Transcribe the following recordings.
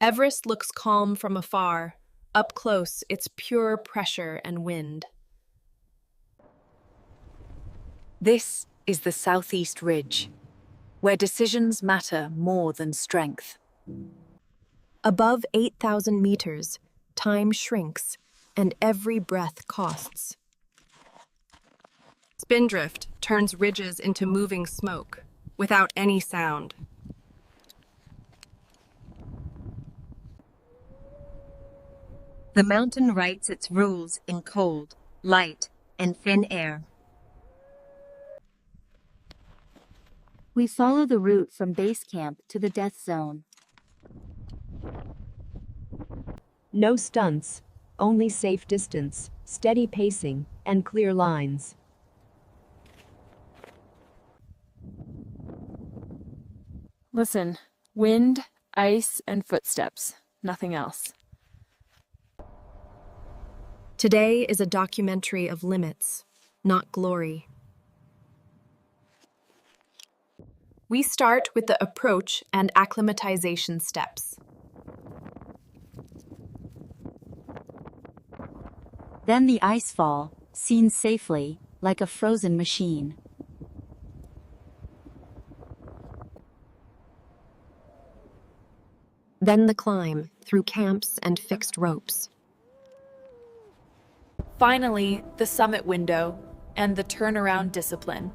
Everest looks calm from afar. Up close, it's pure pressure and wind. This is the Southeast Ridge, where decisions matter more than strength. Above 8,000 meters, time shrinks, and every breath costs. Spindrift turns ridges into moving smoke, without any sound. The mountain writes its rules in cold, light, and thin air. We follow the route from base camp to the death zone. No stunts, only safe distance, steady pacing, and clear lines. Listen, wind, ice, and footsteps. Nothing else. Today is a documentary of limits, not glory. We start with the approach and acclimatization steps. Then the icefall, seen safely, like a frozen machine. Then the climb, through camps and fixed ropes. Finally, the summit window and the turnaround discipline.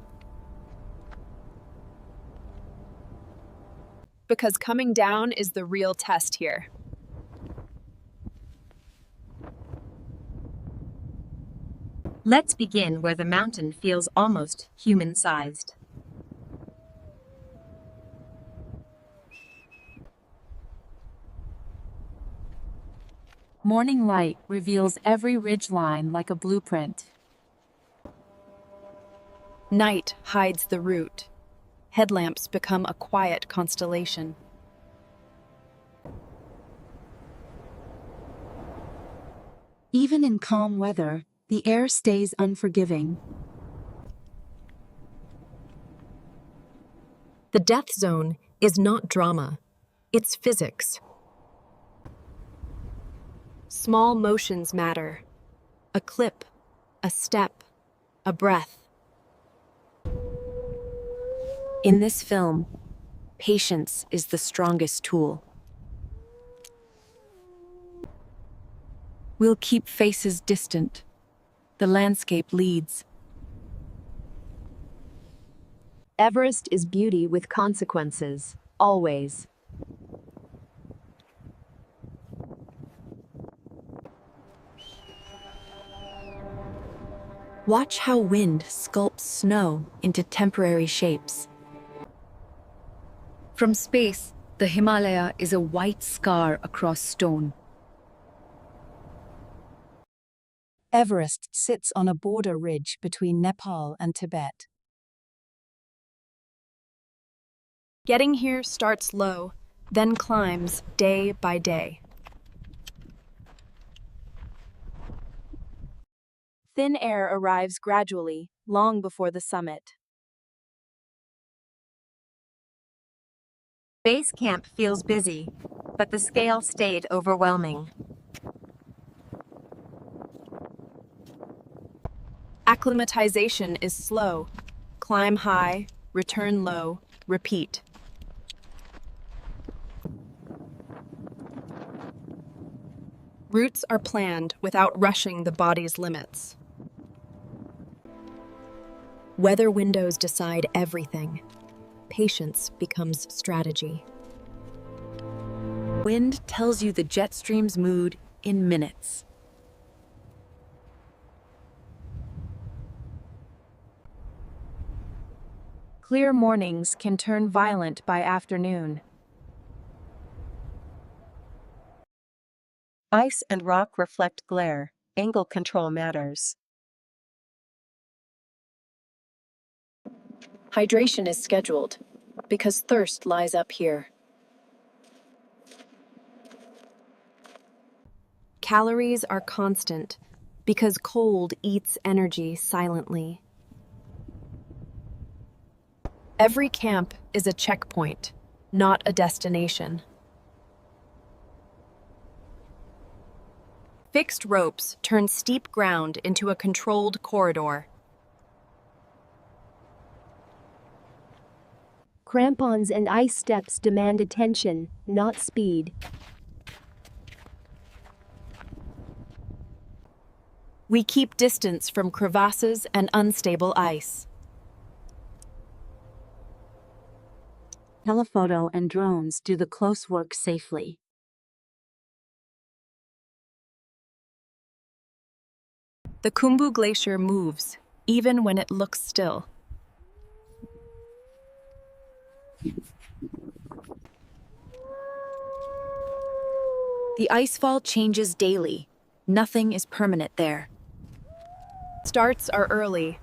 Because coming down is the real test here. Let's begin where the mountain feels almost human-sized. Morning light reveals every ridgeline like a blueprint. Night hides the route. Headlamps become a quiet constellation. Even in calm weather, the air stays unforgiving. The death zone is not drama, it's physics. Small motions matter. A clip, a step, a breath. In this film, patience is the strongest tool. We'll keep faces distant. The landscape leads. Everest is beauty with consequences, always. Watch how wind sculpts snow into temporary shapes. From space, the Himalaya is a white scar across stone. Everest sits on a border ridge between Nepal and Tibet. Getting here starts low, then climbs day by day. Thin air arrives gradually, long before the summit. Base camp feels busy, but the scale stayed overwhelming. Acclimatization is slow. Climb high, return low, repeat. Routes are planned without rushing the body's limits. Weather windows decide everything. Patience becomes strategy. Wind tells you the jet stream's mood in minutes. Clear mornings can turn violent by afternoon. Ice and rock reflect glare. Angle control matters. Hydration is scheduled because thirst lies up here. Calories are constant because cold eats energy silently. Every camp is a checkpoint, not a destination. Fixed ropes turn steep ground into a controlled corridor. Crampons and ice steps demand attention, not speed. We keep distance from crevasses and unstable ice. Telephoto and drones do the close work safely. The Khumbu Glacier moves, even when it looks still. The icefall changes daily. Nothing is permanent there. Starts are early,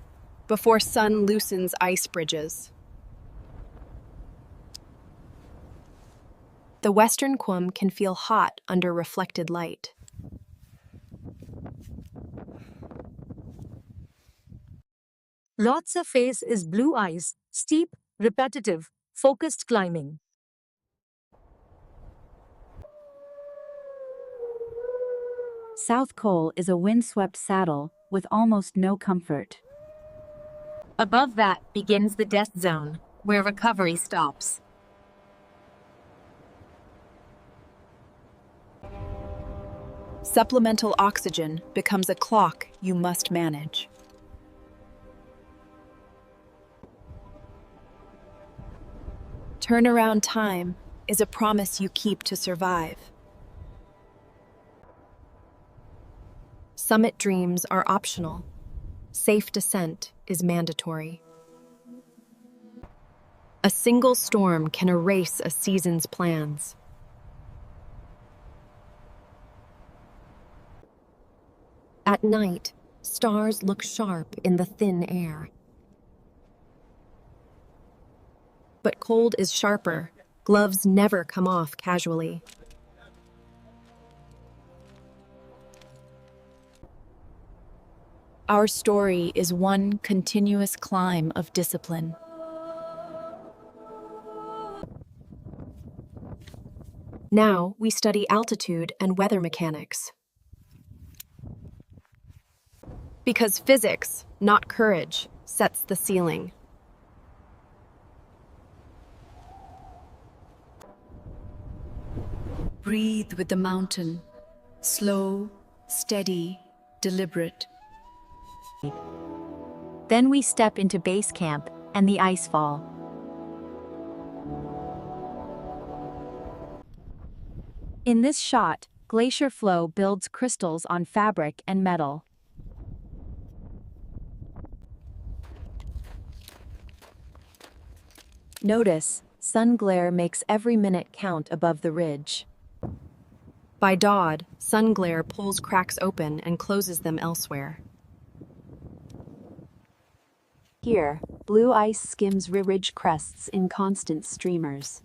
before sun loosens ice bridges. The western Khum can feel hot under reflected light. Lhotse phase is blue ice, steep, repetitive, focused climbing. South Col is a windswept saddle with almost no comfort. Above that begins the death zone, where recovery stops. Supplemental oxygen becomes a clock you must manage. Turnaround time is a promise you keep to survive. Summit dreams are optional. Safe descent is mandatory. A single storm can erase a season's plans. At night, stars look sharp in the thin air. But cold is sharper. Gloves never come off casually. Our story is one continuous climb of discipline. Now we study altitude and weather mechanics. Because physics, not courage, sets the ceiling. Breathe with the mountain. Slow, steady, deliberate. Then we step into base camp and the icefall. In this shot, glacier flow builds crystals on fabric and metal. Notice, sun glare makes every minute count above the ridge. By dawn, sun glare pulls cracks open and closes them elsewhere. Here, blue ice skims ridge crests in constant streamers.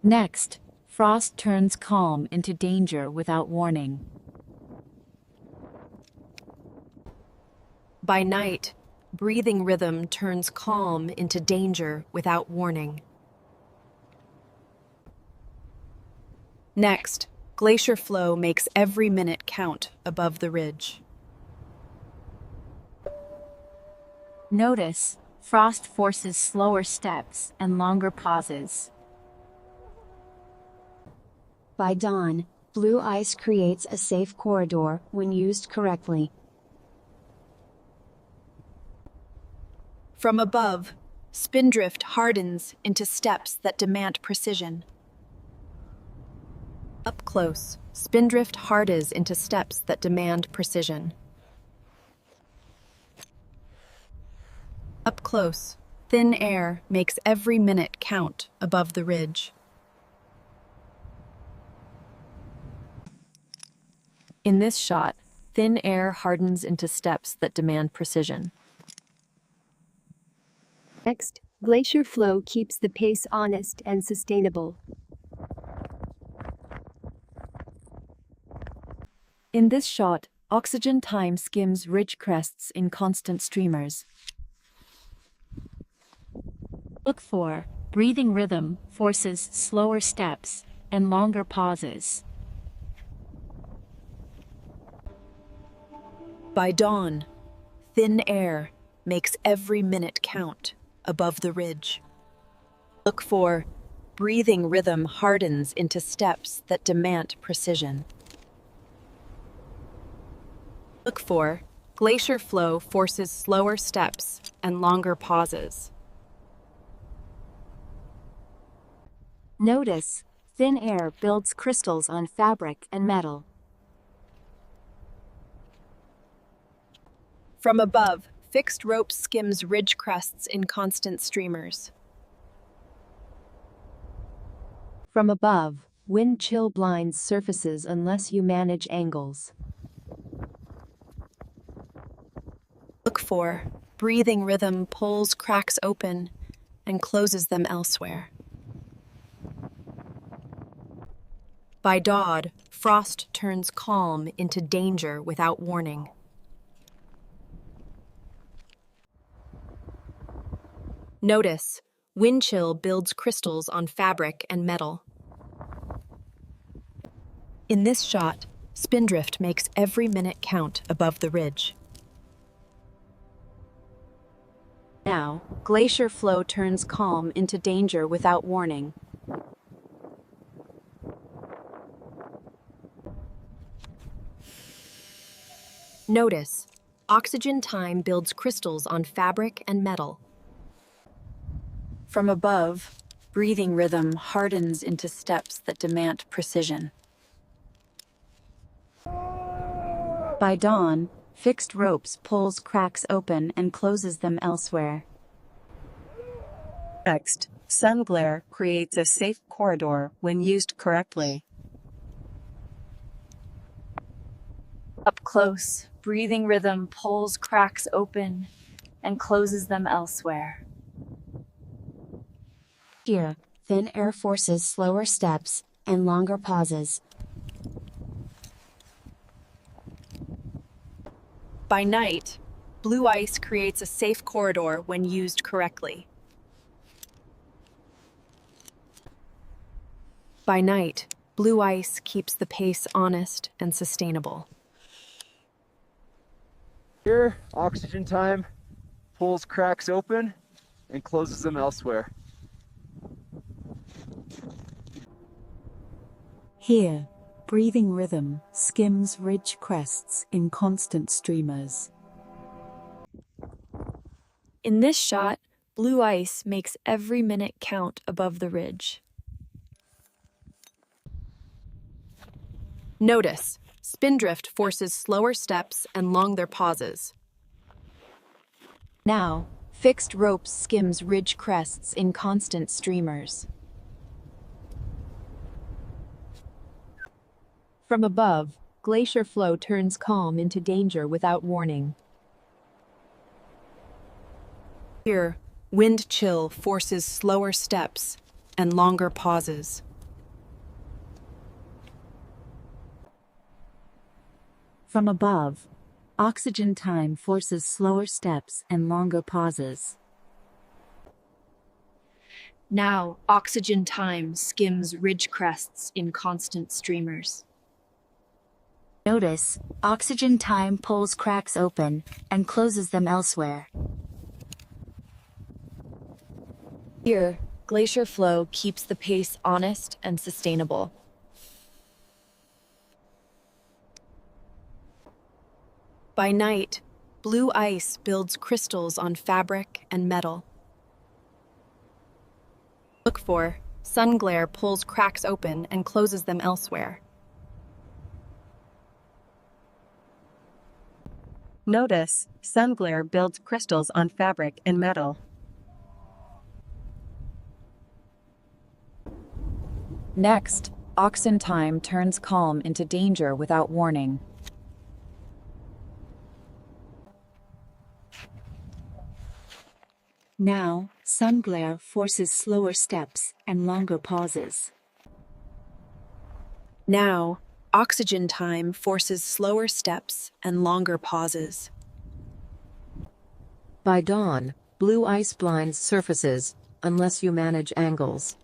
Next, frost turns calm into danger without warning. By night, breathing rhythm turns calm into danger without warning. Next, glacier flow makes every minute count above the ridge. Notice, frost forces slower steps and longer pauses. By dawn, blue ice creates a safe corridor when used correctly. From above, spindrift hardens into steps that demand precision. Up close, spindrift hardens into steps that demand precision. Up close, thin air makes every minute count above the ridge. In this shot, thin air hardens into steps that demand precision. Next, glacier flow keeps the pace honest and sustainable. In this shot, oxygen time skims ridge crests in constant streamers. Look for breathing rhythm forces slower steps and longer pauses. By dawn, thin air makes every minute count above the ridge. Look for breathing rhythm hardens into steps that demand precision. Look for glacier flow forces slower steps and longer pauses. Notice, thin air builds crystals on fabric and metal. From above, fixed rope skims ridge crests in constant streamers. From above, wind chill blinds surfaces unless you manage angles. Look for breathing rhythm pulls cracks open and closes them elsewhere. By dawn, frost turns calm into danger without warning. Notice, wind chill builds crystals on fabric and metal. In this shot, spindrift makes every minute count above the ridge. Now, glacier flow turns calm into danger without warning. Notice, oxygen time builds crystals on fabric and metal. From above, breathing rhythm hardens into steps that demand precision. By dawn, fixed ropes pulls cracks open and closes them elsewhere. Next, sun glare creates a safe corridor when used correctly. Up close, breathing rhythm pulls cracks open and closes them elsewhere. Here, thin air forces slower steps and longer pauses. By night, blue ice creates a safe corridor when used correctly. By night, blue ice keeps the pace honest and sustainable. Here, oxygen time pulls cracks open and closes them elsewhere. Here, breathing rhythm skims ridge crests in constant streamers. In this shot, blue ice makes every minute count above the ridge. Notice, spindrift forces slower steps and longer pauses. Now, fixed ropes skims ridge crests in constant streamers. From above, glacier flow turns calm into danger without warning. Here, wind chill forces slower steps and longer pauses. From above, oxygen time forces slower steps and longer pauses. Now, oxygen time skims ridge crests in constant streamers. Notice, oxygen time pulls cracks open and closes them elsewhere. Here, glacier flow keeps the pace honest and sustainable. By night, blue ice builds crystals on fabric and metal. Look for, sun glare pulls cracks open and closes them elsewhere. Notice, sun glare builds crystals on fabric and metal. Next, oxygen time turns calm into danger without warning. Now, sun glare forces slower steps and longer pauses. Now, oxygen time forces slower steps and longer pauses. By dawn, blue ice blinds surfaces, unless you manage angles.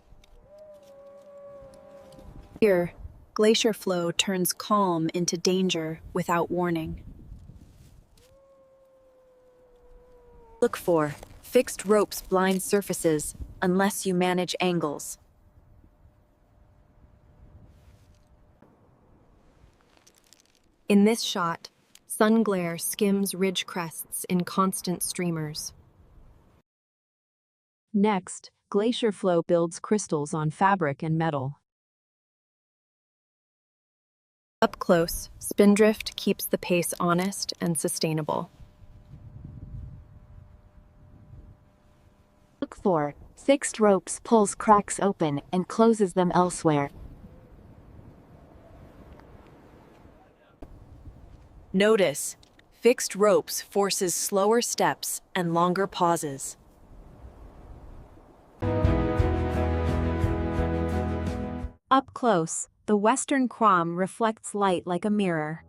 Here, glacier flow turns calm into danger without warning. Look for fixed ropes blind surfaces unless you manage angles. In this shot, sun glare skims ridge crests in constant streamers. Next, glacier flow builds crystals on fabric and metal. Up close, spindrift keeps the pace honest and sustainable. Look for fixed ropes pulls cracks open and closes them elsewhere. Notice, fixed ropes forces slower steps and longer pauses. Up close, the western crom reflects light like a mirror.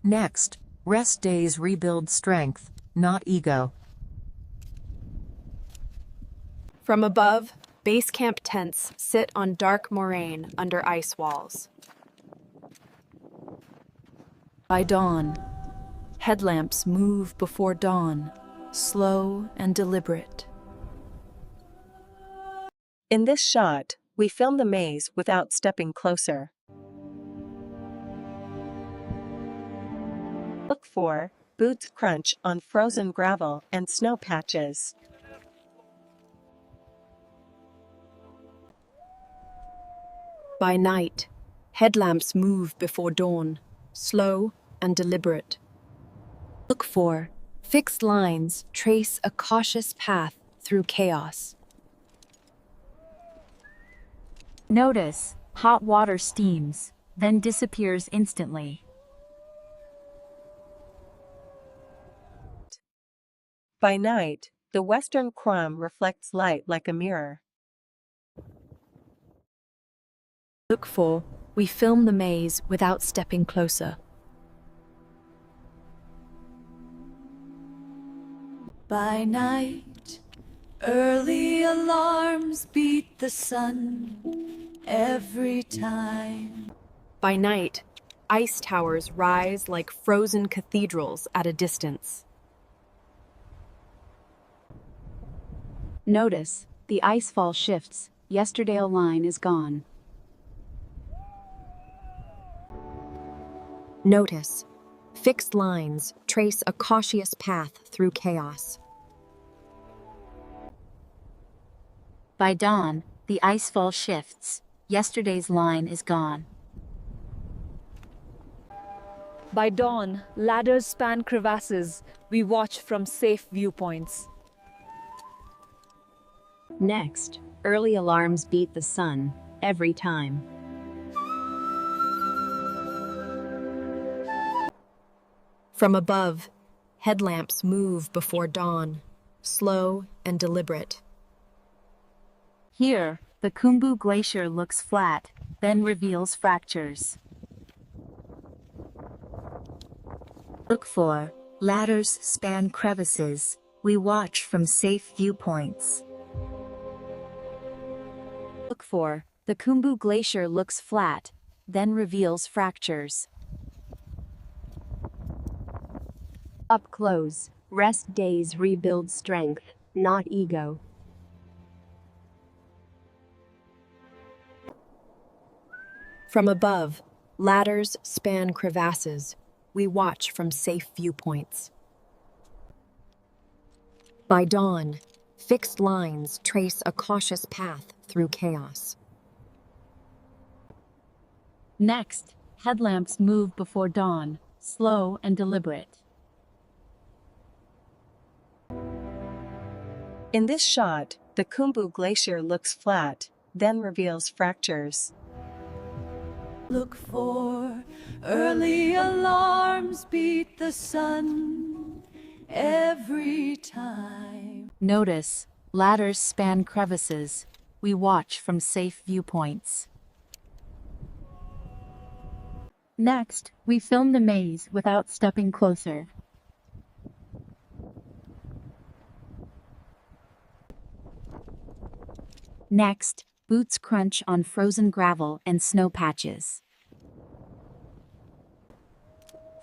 Next, rest days rebuild strength, not ego. From above, base camp tents sit on dark moraine under ice walls. By dawn, headlamps move before dawn, slow and deliberate. In this shot, we film the maze without stepping closer. Look for boots crunch on frozen gravel and snow patches. By night, headlamps move before dawn, slow and deliberate. Look for fixed lines trace a cautious path through chaos. Notice, hot water steams, then disappears instantly. By night, the western crom reflects light like a mirror. Look for, we film the maze without stepping closer. By night, early alarms beat the sun every time. By night, ice towers rise like frozen cathedrals at a distance. Notice, the icefall shifts, Yesterdale line is gone. Notice, fixed lines trace a cautious path through chaos. By dawn, the icefall shifts. Yesterday's line is gone. By dawn, ladders span crevasses. We watch from safe viewpoints. Next, early alarms beat the sun, every time. From above, headlamps move before dawn, slow and deliberate. Here, the Khumbu Glacier looks flat, then reveals fractures. Look for ladders span crevices. We watch from safe viewpoints. Look for the Khumbu Glacier looks flat, then reveals fractures. Up close, rest days rebuild strength, not ego. From above, ladders span crevasses. We watch from safe viewpoints. By dawn, fixed lines trace a cautious path through chaos. Next, headlamps move before dawn, slow and deliberate. In this shot, the Khumbu Glacier looks flat, then reveals fractures. Look for early alarms beat the sun every time. Notice, ladders span crevices. We watch from safe viewpoints. Next, we film the maze without stepping closer. Next, Boots crunch on frozen gravel and snow patches.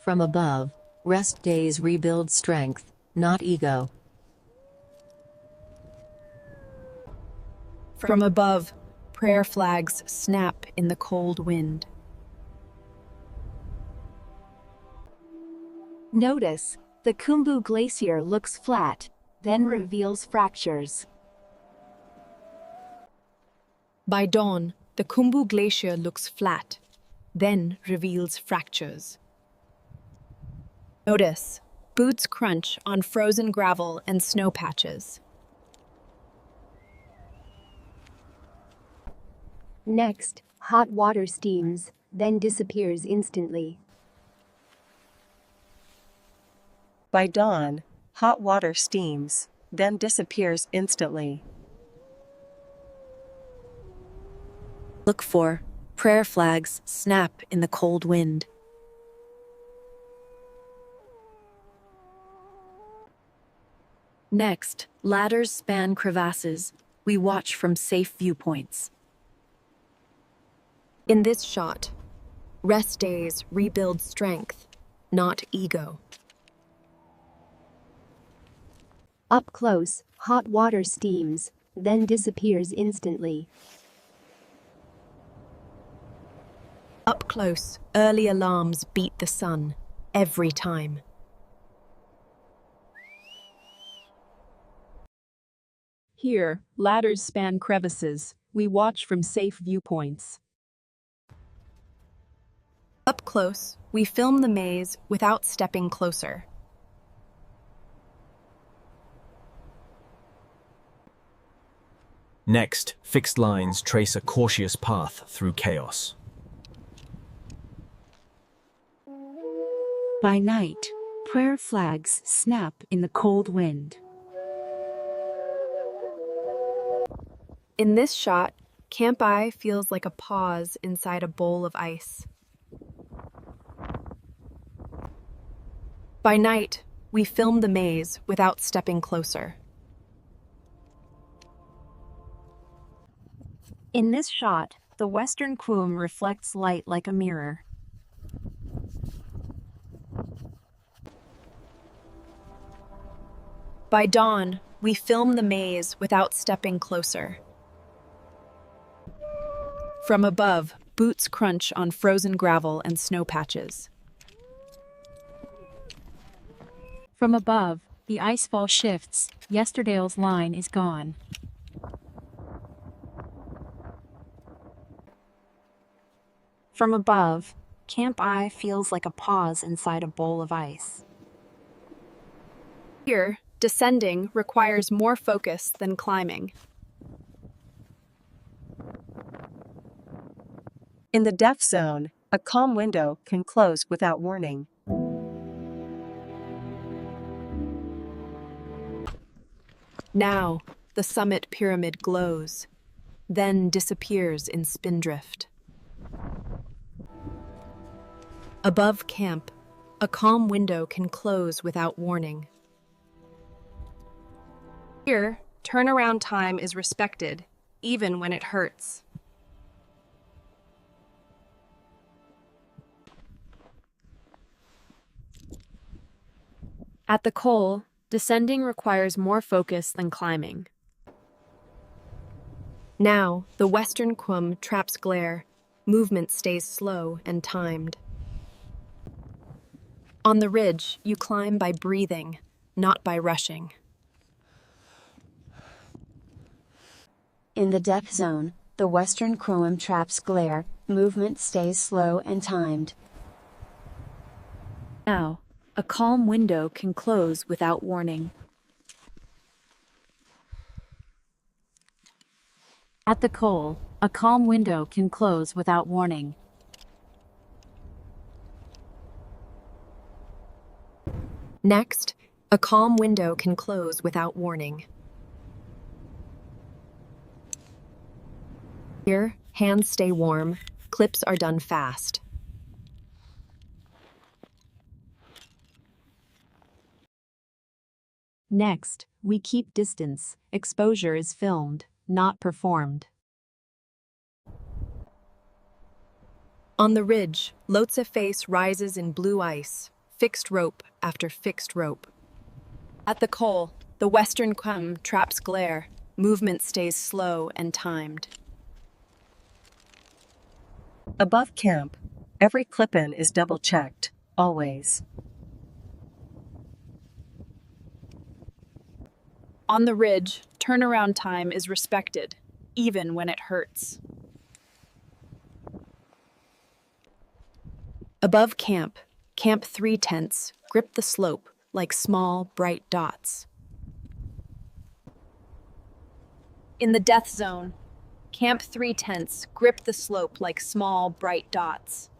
From above, rest days rebuild strength, not ego. From above, prayer flags snap in the cold wind. Notice, the Khumbu Glacier looks flat, then reveals fractures. By dawn, the Khumbu Glacier looks flat, then reveals fractures. Notice, boots crunch on frozen gravel and snow patches. Next, hot water steams, then disappears instantly. By dawn, hot water steams, then disappears instantly. Look for prayer flags snap in the cold wind. Next, ladders span crevasses. We watch from safe viewpoints. In this shot, rest days rebuild strength, not ego. Up close, hot water steams, then disappears instantly. Up close, early alarms beat the sun, every time. Here, ladders span crevices. We watch from safe viewpoints. Up close, we film the maze without stepping closer. Next, fixed lines trace a cautious path through chaos. By night, prayer flags snap in the cold wind. In this shot, Camp I feels like a pause inside a bowl of ice. By night, we film the maze without stepping closer. In this shot, the western Qum reflects light like a mirror. By dawn, we film the maze without stepping closer. From above, boots crunch on frozen gravel and snow patches. From above, the icefall shifts. Yesterdale's line is gone. From above, Camp I feels like a pause inside a bowl of ice. Here, descending requires more focus than climbing. In the death zone, a calm window can close without warning. Now, the summit pyramid glows, then disappears in spindrift. Above camp, a calm window can close without warning. Here, turnaround time is respected, even when it hurts. At the col, descending requires more focus than climbing. Now, the western Qum traps glare. Movement stays slow and timed. On the ridge, you climb by breathing, not by rushing. In the depth zone, the western Qum traps glare. Movement stays slow and timed. Now, a calm window can close without warning. At the col, a calm window can close without warning. Next, a calm window can close without warning. Here, hands stay warm, clips are done fast. Next, we keep distance. Exposure is filmed, not performed. On the ridge, Lhotse face rises in blue ice, fixed rope after fixed rope. At the col, the western crumb traps glare, movement stays slow and timed. Above camp, every clip-in is double-checked, always. On the ridge, turnaround time is respected, even when it hurts. Above camp, Camp 3 tents grip the slope like small, bright dots. In the death zone, Camp 3 tents grip the slope like small, bright dots.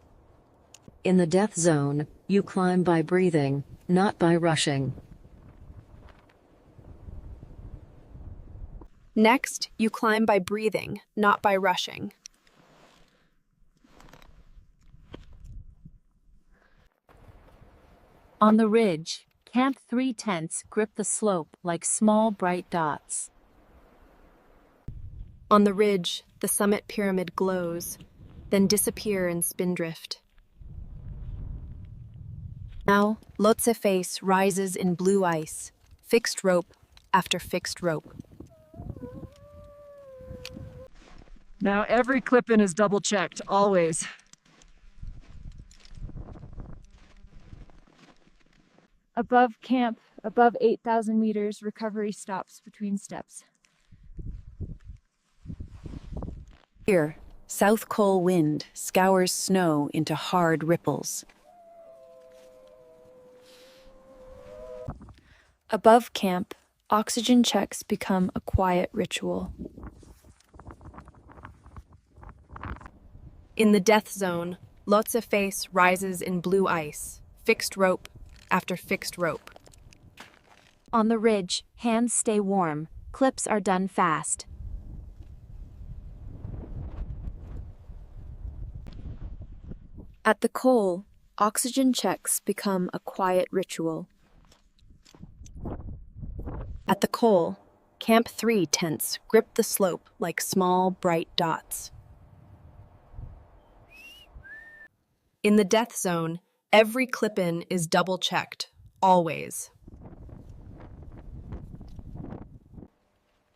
In the death zone, you climb by breathing, not by rushing. Next, you climb by breathing, not by rushing. On the ridge, Camp 3 tents grip the slope like small bright dots. On the ridge, the summit pyramid glows, then disappear in spindrift. Now, Lhotse face rises in blue ice, fixed rope after fixed rope. Now every clip-in is double-checked, always. Above camp, above 8,000 meters, recovery stops between steps. Here, South Col wind scours snow into hard ripples. Above camp, oxygen checks become a quiet ritual. In the death zone, Lhotse face rises in blue ice, fixed rope after fixed rope. On the ridge, hands stay warm, clips are done fast. At the col, oxygen checks become a quiet ritual. At the col, Camp 3 tents grip the slope like small, bright dots. In the death zone, every clip-in is double-checked, always.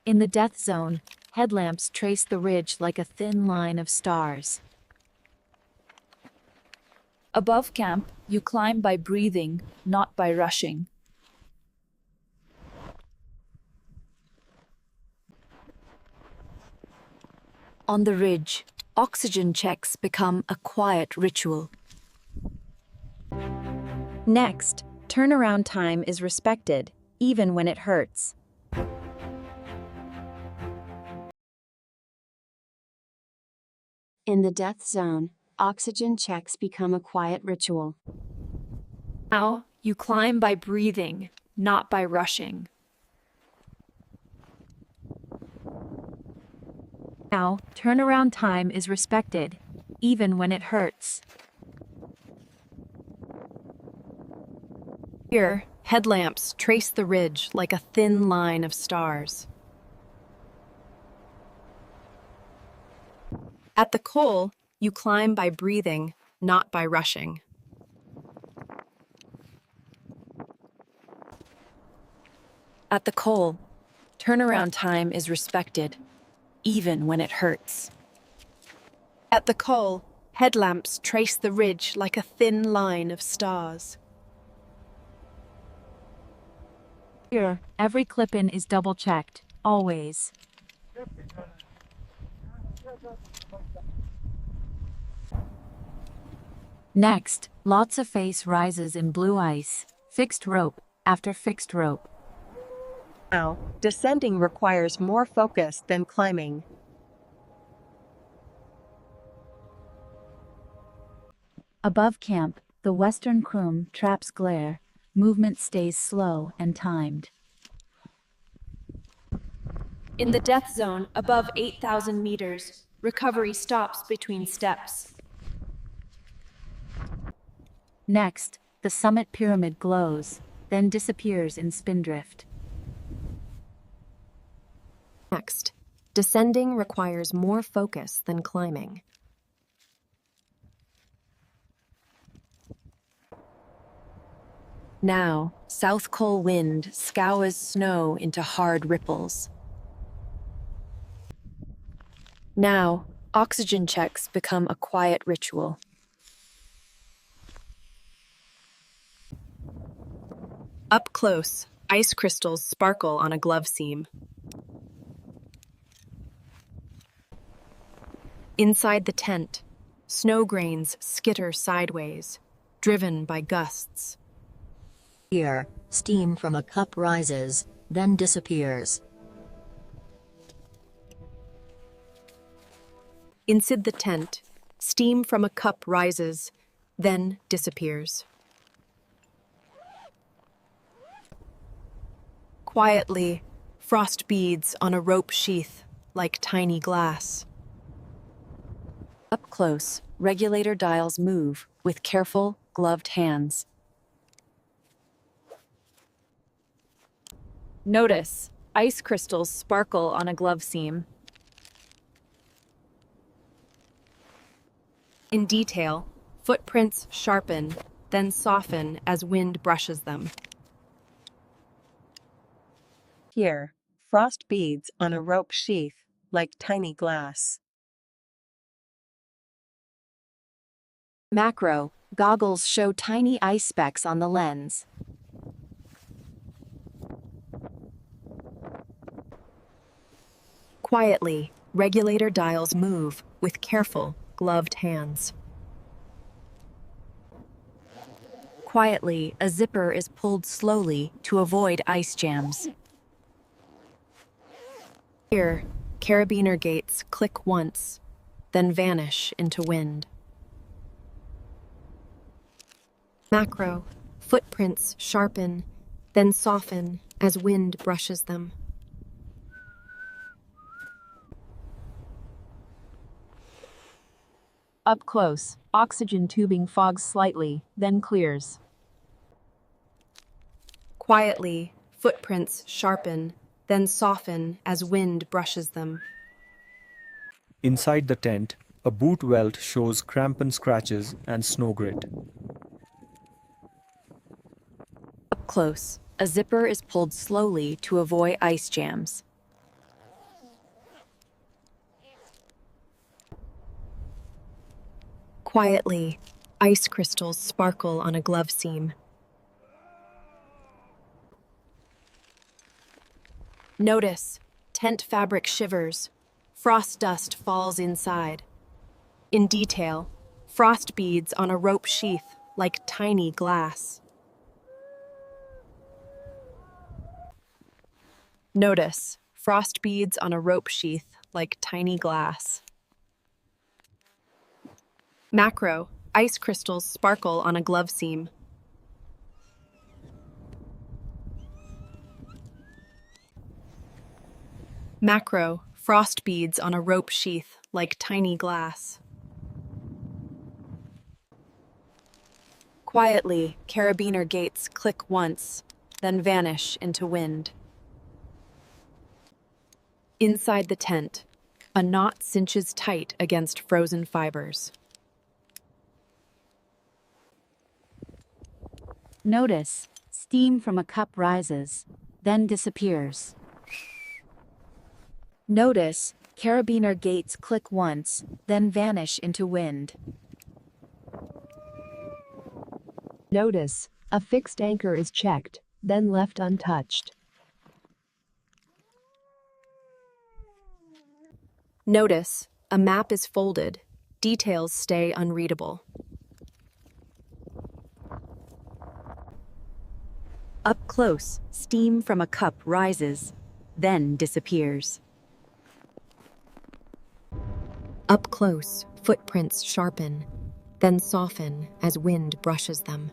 In the death zone, headlamps trace the ridge like a thin line of stars. Above camp, you climb by breathing, not by rushing. On the ridge, oxygen checks become a quiet ritual. Next, turnaround time is respected, even when it hurts. In the death zone, oxygen checks become a quiet ritual. Now, you climb by breathing, not by rushing. Now, turnaround time is respected, even when it hurts. Here, headlamps trace the ridge like a thin line of stars. At the col, you climb by breathing, not by rushing. At the col, turnaround time is respected, even when it hurts. At the col, headlamps trace the ridge like a thin line of stars. Here, every clip-in is double-checked, always. Next, Lhotse face rises in blue ice, fixed rope after fixed rope. Now, descending requires more focus than climbing. Above camp, the western crumb traps glare, movement stays slow and timed. In the death zone, above 8,000 meters, recovery stops between steps. Next, the summit pyramid glows, then disappears in spindrift. Next, descending requires more focus than climbing. Now, South Cole wind scours snow into hard ripples. Now, oxygen checks become a quiet ritual. Up close, ice crystals sparkle on a glove seam. Inside the tent, snow grains skitter sideways, driven by gusts. Here, steam from a cup rises, then disappears. Inside the tent, steam from a cup rises, then disappears. Quietly, frost beads on a rope sheath like tiny glass. Up close, regulator dials move with careful, gloved hands. Notice, ice crystals sparkle on a glove seam. In detail, footprints sharpen, then soften as wind brushes them. Here, frost beads on a rope sheath, like tiny glass. Macro, goggles show tiny ice specks on the lens. Quietly, regulator dials move with careful, gloved hands. Quietly, a zipper is pulled slowly to avoid ice jams. Here, carabiner gates click once, then vanish into wind. Macro, footprints sharpen, then soften as wind brushes them. Up close, oxygen tubing fogs slightly, then clears. Quietly, footprints sharpen, then soften as wind brushes them. Inside the tent, a boot welt shows crampon scratches and snow grit. Up close, a zipper is pulled slowly to avoid ice jams. Quietly, ice crystals sparkle on a glove seam. Notice, tent fabric shivers, frost dust falls inside. In detail, frost beads on a rope sheath like tiny glass. Notice, frost beads on a rope sheath like tiny glass. Macro, ice crystals sparkle on a glove seam. Macro, frost beads on a rope sheath like tiny glass. Quietly, carabiner gates click once, then vanish into wind. Inside the tent, a knot cinches tight against frozen fibers. Notice, steam from a cup rises, then disappears. Notice, carabiner gates click once, then vanish into wind. Notice, a fixed anchor is checked, then left untouched. Notice, a map is folded, details stay unreadable. Up close, steam from a cup rises, then disappears. Up close, footprints sharpen, then soften as wind brushes them.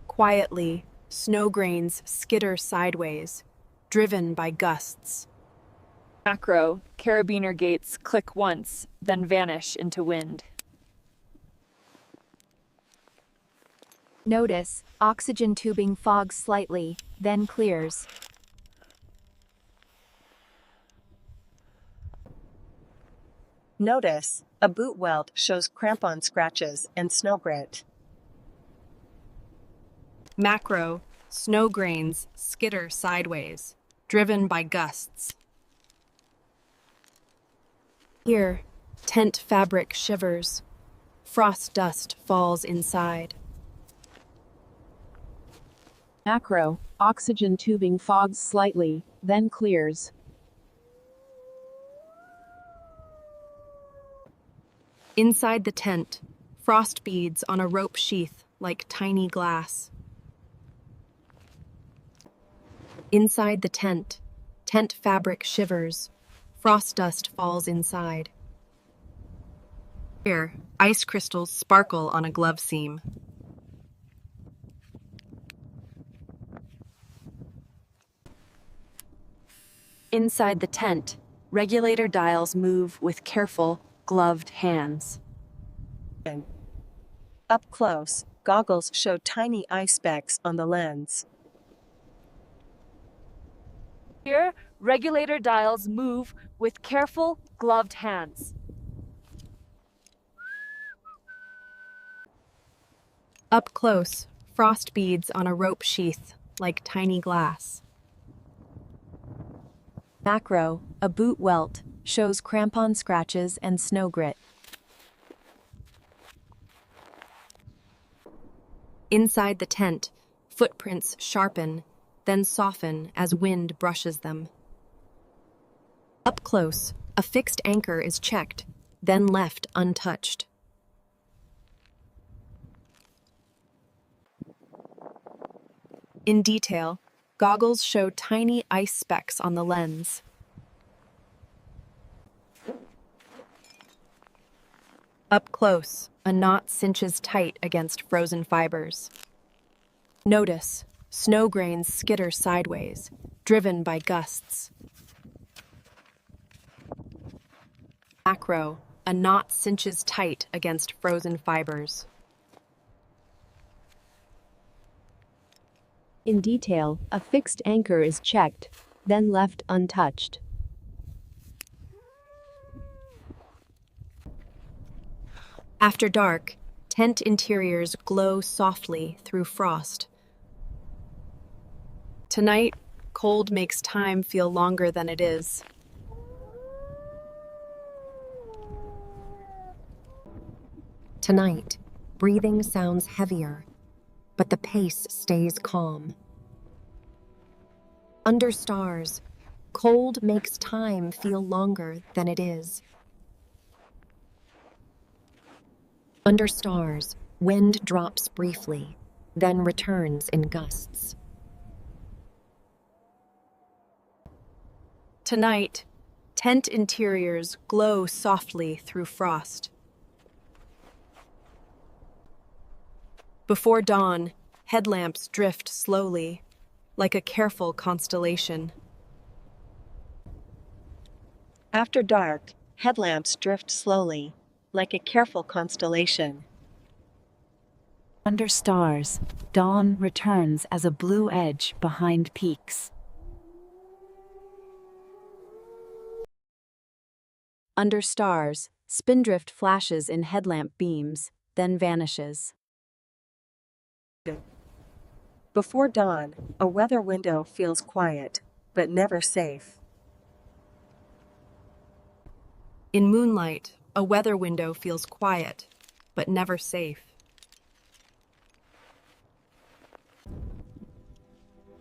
Quietly, snow grains skitter sideways, driven by gusts. Macro, carabiner gates click once, then vanish into wind. Notice, oxygen tubing fogs slightly, then clears. Notice, a boot welt shows crampon scratches and snow grit. Macro, snow grains skitter sideways, driven by gusts. Here, tent fabric shivers. Frost dust falls inside. Macro, oxygen tubing fogs slightly, then clears. Inside the tent, frost beads on a rope sheath like tiny glass. Inside the tent fabric shivers. Frost dust falls inside. Here, ice crystals sparkle on a glove seam. Inside the tent, regulator dials move with careful, gloved hands. Up close, goggles show tiny ice specks on the lens. Here, regulator dials move with careful, gloved hands. Up close, frost beads on a rope sheath like tiny glass. Macro, a boot welt, shows crampon scratches and snow grit. Inside the tent, footprints sharpen, then soften as wind brushes them. Up close, a fixed anchor is checked, then left untouched. In detail, goggles show tiny ice specks on the lens. Up close, a knot cinches tight against frozen fibers. Notice, snow grains skitter sideways, driven by gusts. Macro, a knot cinches tight against frozen fibers. In detail, a fixed anchor is checked, then left untouched. After dark, tent interiors glow softly through frost. Tonight, cold makes time feel longer than it is. Tonight, breathing sounds heavier, but the pace stays calm. Under stars, cold makes time feel longer than it is. Under stars, wind drops briefly, then returns in gusts. Tonight, tent interiors glow softly through frost. Before dawn, headlamps drift slowly, like a careful constellation. After dark, headlamps drift slowly, like a careful constellation. Under stars, dawn returns as a blue edge behind peaks. Under stars, spindrift flashes in headlamp beams, then vanishes. Before dawn, a weather window feels quiet, but never safe. In moonlight, a weather window feels quiet, but never safe.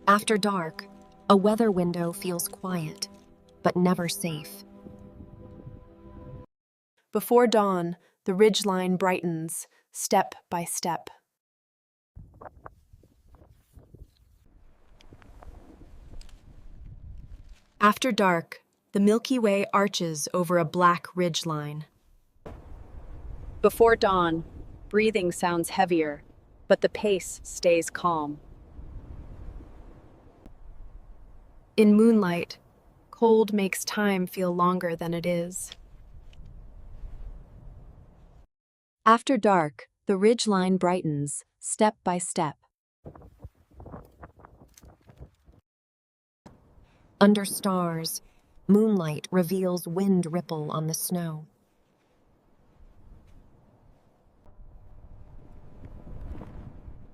After dark, a weather window feels quiet, but never safe. Before dawn, the ridgeline brightens, step by step. After dark, the Milky Way arches over a black ridgeline. Before dawn, breathing sounds heavier, but the pace stays calm. In moonlight, cold makes time feel longer than it is. After dark, the ridgeline brightens, step by step. Under stars, moonlight reveals wind ripple on the snow.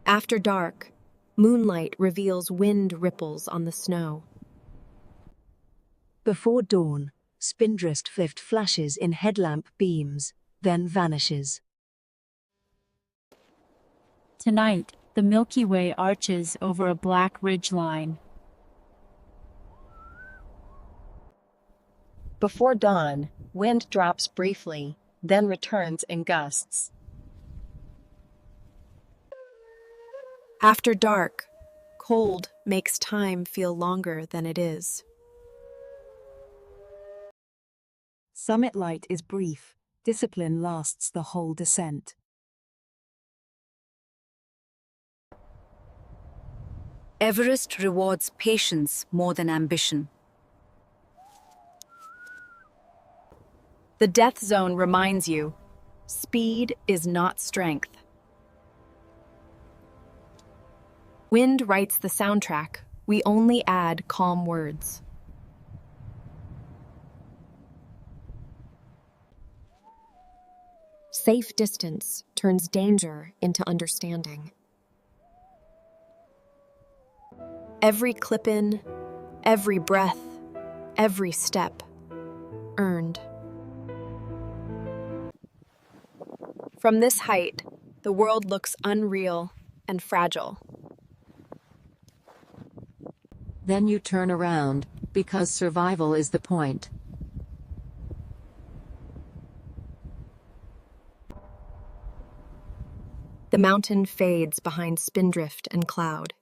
After dark, Moonlight reveals wind ripples on the snow. Before dawn, spindrift flashes in headlamp beams, then vanishes. Tonight, the Milky Way arches over a black ridgeline. Before dawn, wind drops briefly, then returns in gusts. After dark, cold makes time feel longer than it is. Summit light is brief, discipline lasts the whole descent. Everest rewards patience more than ambition. The death zone reminds you, speed is not strength. Wind writes the soundtrack. We only add calm words. Safe distance turns danger into understanding. Every clip-in, every breath, every step, earned. From this height, the world looks unreal and fragile. Then you turn around, because survival is the point. The mountain fades behind spindrift and cloud.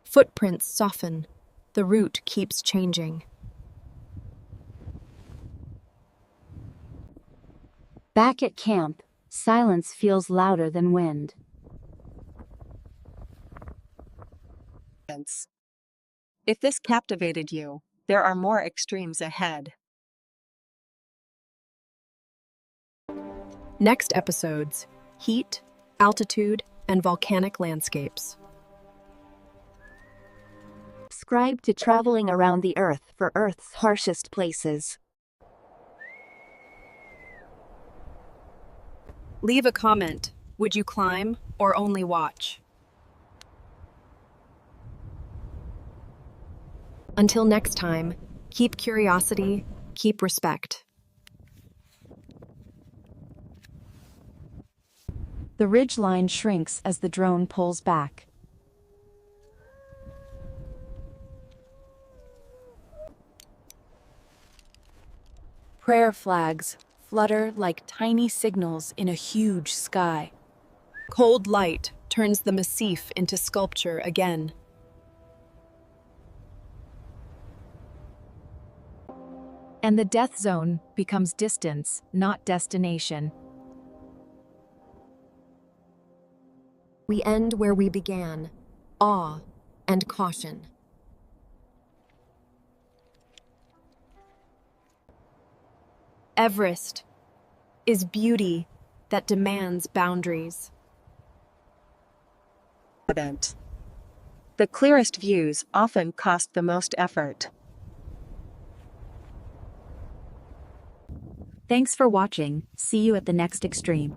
Footprints soften. The route keeps changing. Back at camp, silence feels louder than wind. If this captivated you, there are more extremes ahead. Next episodes: heat, altitude, and volcanic landscapes. Subscribe to Traveling Around the Earth for Earth's harshest places. Leave a comment. Would you climb or only watch? Until next time, keep curiosity, keep respect. The ridgeline shrinks as the drone pulls back. Prayer flags flutter like tiny signals in a huge sky. Cold light turns the massif into sculpture again. And the death zone becomes distance, not destination. We end where we began, awe and caution. Everest is beauty that demands boundaries. The clearest views often cost the most effort. Thanks for watching. See you at the next extreme.